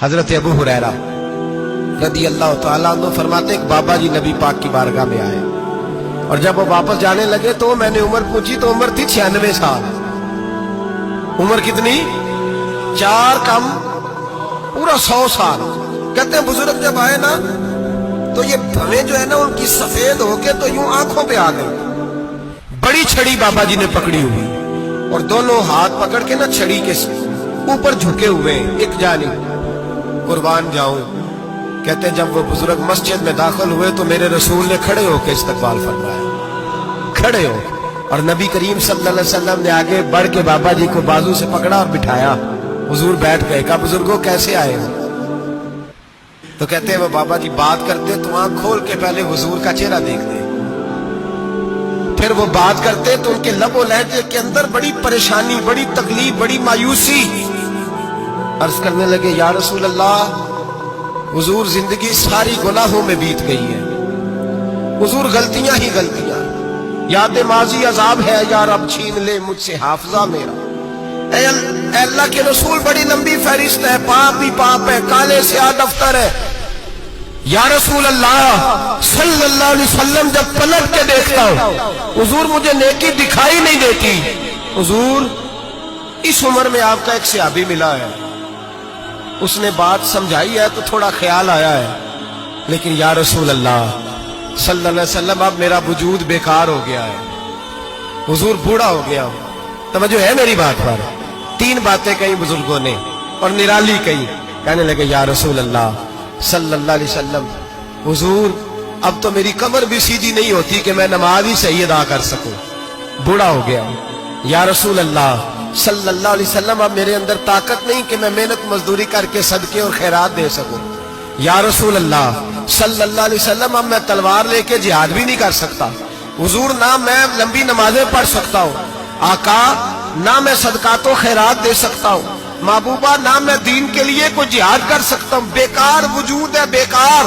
حضرت ابو ہریرہ رضی اللہ تعالیٰ عنہ فرماتے ایک بابا جی نبی پاک کی بارگاہ میں آئے اور جب وہ واپس جانے لگے تو میں نے عمر پوچھی تو عمر تھی 96 سال. عمر کتنی؟ 4 کم پورا 100 سال. کہتے ہیں بزرگ جب آئے نا تو یہ بھویں جو ہے نا ان کی سفید ہو کے تو یوں آنکھوں پہ آ گئی. بڑی چھڑی بابا جی نے پکڑی ہوئی اور دونوں ہاتھ پکڑ کے نا چھڑی کے اوپر جھکے ہوئے ایک جانب. قربان جاؤں. کہتے ہیں جب وہ بزرگ مسجد میں داخل ہوئے تو میرے رسول نے کھڑے ہو کے استقبال فرمایا. کھڑے ہو اور نبی کریم صلی اللہ علیہ وسلم نے آگے بڑھ کے بابا جی کو بازو سے پکڑا اور بٹھایا. حضور بیٹھ گئے. کہا بزرگوں کیسے آئے ہو؟ تو کہتے ہیں وہ بابا جی بات کرتے تو آنکھ کھول کے پہلے حضور کا چہرہ دیکھتے, پھر وہ بات کرتے تو ان کے لب و لہجے کے اندر بڑی پریشانی, بڑی تکلیف, بڑی مایوسی. عرض کرنے لگے یا رسول اللہ, حضور زندگی ساری گناہوں میں بیت گئی ہے, حضور غلطیاں ہی غلطیاں, یاد ماضی عذاب ہے, یا رب چھین لے مجھ سے حافظہ میرا. اے اللہ کے رسول بڑی لمبی فہرست ہے, پاپ بھی پاپ ہے, کالے سیاہ دفتر ہے. یا رسول اللہ صلی اللہ علیہ وسلم جب پلٹ کے دیکھتا ہوں حضور مجھے نیکی دکھائی نہیں دیتی. حضور اس عمر میں آپ کا ایک صحابی ملا ہے, اس نے بات سمجھائی ہے تو تھوڑا خیال آیا ہے, لیکن یا رسول اللہ صلی اللہ علیہ وسلم اب میرا وجود بیکار ہو گیا ہے, حضور بوڑھا ہو گیا ہوں. توجہ ہے میری بات پر؟ 3 باتیں کہیں بزرگوں نے اور نرالی کہیں. کہنے لگے یا رسول اللہ صلی اللہ علیہ وسلم, حضور اب تو میری کمر بھی سیدھی نہیں ہوتی کہ میں نماز ہی صحیح ادا کر سکوں, بوڑھا ہو گیا ہوں. یا رسول اللہ صلی اللہ علیہ وسلم اب میرے اندر طاقت نہیں کہ میں محنت مزدوری کر کے صدقے اور خیرات دے سکوں. یا رسول اللہ صلی اللہ علیہ وسلم اب میں تلوار لے کے جہاد بھی نہیں کر سکتا. حضور نہ میں لمبی نمازیں پڑھ سکتا ہوں, آقا نہ میں صدقات و خیرات دے سکتا ہوں, محبوبہ نہ میں دین کے لیے کوئی جہاد کر سکتا ہوں. بیکار وجود ہے, بیکار.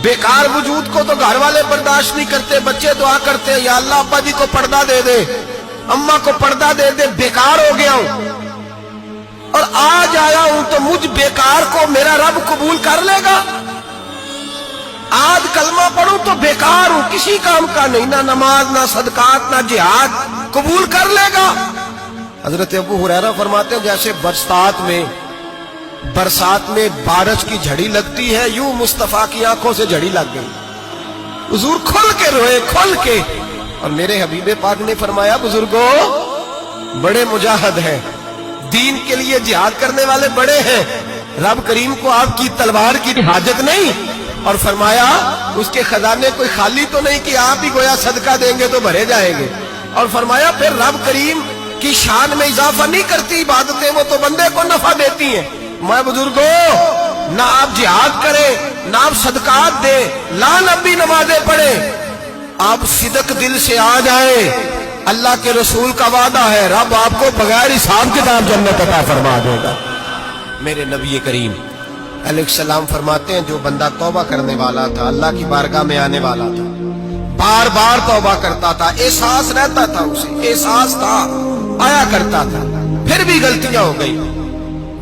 بیکار وجود کو تو گھر والے برداشت نہیں کرتے, بچے دعا کرتے ہیں یا اللہ ابا جی کو پردہ دے دے, اماں کو پردہ دے دے. بیکار ہو گیا ہوں اور آج آیا ہوں تو مجھ بیکار کو میرا رب قبول کر لے گا. آج کلمہ پڑھوں تو بیکار ہوں, کسی کام کا نہیں, نہ نماز نہ صدقات نہ جہاد, قبول کر لے گا. حضرت ابو ہریرہ فرماتے ہیں جیسے برسات میں بارش کی جھڑی لگتی ہے یوں مصطفیٰ کی آنکھوں سے جھڑی لگ گئی. حضور کھل کے روئے, کھل کے. اور میرے حبیب پاک نے فرمایا بزرگوں بڑے مجاہد ہیں, دین کے لیے جہاد کرنے والے بڑے ہیں, رب کریم کو آپ کی تلوار کی حاجت نہیں. اور فرمایا اس کے خزانے کوئی خالی تو نہیں کہ آپ ہی گویا صدقہ دیں گے تو بھرے جائیں گے. اور فرمایا پھر رب کریم کی شان میں اضافہ نہیں کرتی عبادتیں, وہ تو بندے کو نفع دیتی ہیں. میں بزرگوں نہ آپ جہاد کریں نہ آپ صدقات دیں, لا نبی نمازیں پڑھیں, آپ صدق دل سے آ جائیں, اللہ کے رسول کا وعدہ ہے رب آپ کو بغیر حساب کتاب جنت عطا فرما دے گا. میرے نبی کریم علیہ السلام فرماتے ہیں جو بندہ توبہ کرنے والا تھا, اللہ کی بارگاہ میں آنے والا تھا, بار بار توبہ کرتا تھا, احساس رہتا تھا, اسے احساس تھا, آیا کرتا تھا, پھر بھی غلطیاں ہو گئی,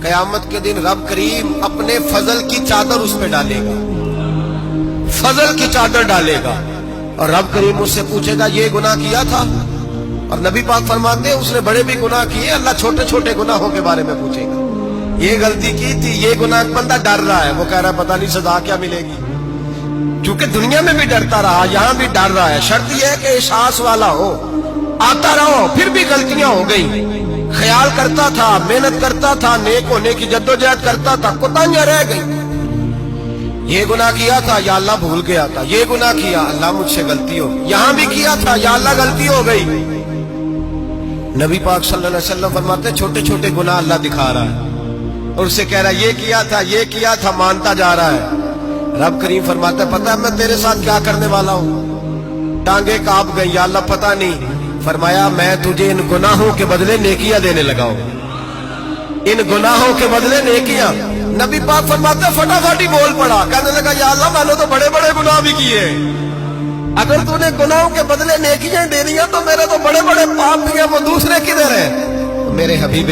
قیامت کے دن رب کریم اپنے فضل کی چادر اس پہ ڈالے گا, فضل کی چادر ڈالے گا, اور رب کریم اس سے پوچھے گا یہ گناہ کیا تھا. اور نبی پاک فرماتے ہیں اس نے بڑے بھی گناہ کیے, اللہ چھوٹے چھوٹے گناہوں کے بارے میں پوچھے گا. یہ غلطی کی تھی, یہ گناہ, بندہ ڈر رہا ہے, وہ کہہ رہا ہے پتہ نہیں سزا کیا ملے گی, کیونکہ دنیا میں بھی ڈرتا رہا, یہاں بھی ڈر رہا ہے. شرط یہ ہے کہ احساس والا ہو, آتا رہو. پھر بھی غلطیاں ہو گئی, خیال کرتا تھا, محنت کرتا تھا, نیک ہونے کی جدوجہد کرتا تھا, کوتاہیاں رہ گئی. یہ گناہ کیا تھا یا اللہ بھول گیا تھا, یہ گناہ کیا اللہ مجھ سے غلطی ہو, یہاں بھی کیا تھا یا اللہ غلطی ہو گئی. نبی پاک صلی اللہ علیہ وسلم فرماتے ہیں چھوٹے چھوٹے گناہ اللہ دکھا رہا ہے اور اسے کہہ رہا ہے یہ کیا تھا, مانتا جا رہا ہے. رب کریم فرماتا ہے پتہ ہے میں تیرے ساتھ کیا کرنے والا ہوں, ٹانگیں کانپ گئی, یا اللہ پتہ نہیں. فرمایا میں تجھے ان گناہوں کے بدلے نیکیاں دینے لگا ہوں, ان گناہوں کے بدلے نیکیاں. نبی پاک فرماتے ہیں فٹافٹ ہی بول پڑا, کہنے لگا یا اللہ میں نے تو بڑے بڑے گناہ بھی کیے, اگر تو نے گناہوں کے بدلے نیکیاں دینی ہیں تو میرے تو بڑے بڑے پاپ بھی ہیں, وہ دوسرے کدھر ہیں؟ میرے حبیب